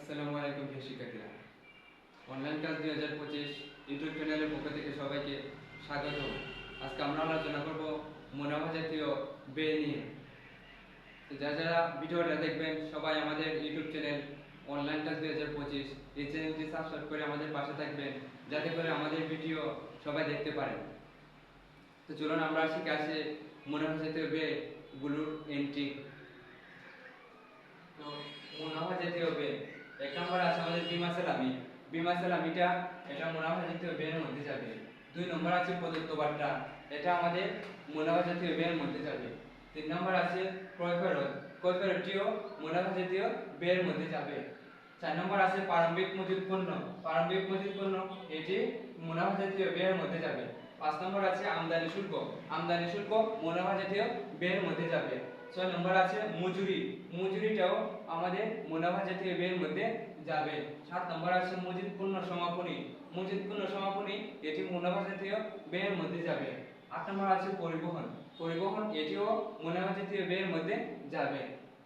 আসসালামু আলাইকুম প্রিয় শিক্ষার্থীরা। অনলাইন ক্লাস 2025 ইউটিউব চ্যানেলের পক্ষ থেকে সবাইকে স্বাগত। আজকে আমরা আলোচনা করব মুনাফা জাতীয় ব্যয় নিয়ে। তো যারা ভিডিওটা দেখবেন সবাই আমাদের ইউটিউব চ্যানেল অনলাইন ক্লাস 2025 এই চ্যানেলটি সাবস্ক্রাইব করে আমাদের পাশে থাকবেন, যাতে করে আমাদের ভিডিও সবাই দেখতে পারেন। তো চলুন আমরা শিখে আসি মুনাফা জাতীয় ব্যয়গুলোর এন্ট্রি। তো মুনাফা জাতীয় ব্যয় এক নম্বর আছে আমাদের বিমা সালামিটা এটা মুনাফা জাতীয় ব্যয়ের মধ্যে যাবে। 2 নম্বর আছে প্রদত্ত বার্তা, এটা আমাদের মুনাফা জাতীয় ব্যয়ের মধ্যে যাবে। 3 নম্বর আছে ক্রয় ফেরতটিও মুনাফা জাতীয় ব্যয়ের মধ্যে যাবে। 4 নম্বর আছে প্রারম্ভিক মজুত পণ্য এটি মুনাফা জাতীয় ব্যয়ের মধ্যে যাবে। 5 নম্বর আছে আমদানি শুল্ক মুনাফা জাতীয় ব্যয়ের মধ্যে যাবে। 6 নম্বর আছে মজুরিটাও আমাদের মুনাফা জাতীয় ব্যয়ের মধ্যে যাবে। 7 নম্বর আছে মজুত পণ্য সমাপনী এটি মুনাফা জাতীয় ব্যয়ের মধ্যে যাবে। 8 নম্বর আছে পরিবহন এটিও মুনাফা জাতীয় ব্যয়ের মধ্যে যাবে।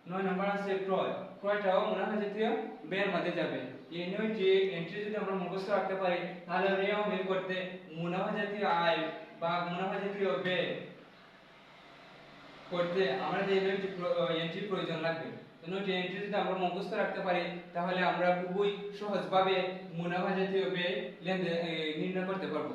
9 নম্বর আছে ক্রয়টাও মুনাফা জাতীয় ব্যয়ের মধ্যে যাবে। এই 9টি এন্ট্রি যদি আমরা মুখস্থ রাখতে পারি তাহলে রেও বের করতে মুনাফা জাতীয় আয় বা মুনাফা জাতীয় ব্যয় করতে আমাদের এই 9টি এন্ট্রি প্রয়োজন লাগবে। তো 9টি এন্ট্রি যদি আমরা মুখস্থ রাখতে পারি তাহলে আমরা খুবই সহজভাবে মুনাফা জাতীয় ব্যয় নির্ণয় করতে পারবো।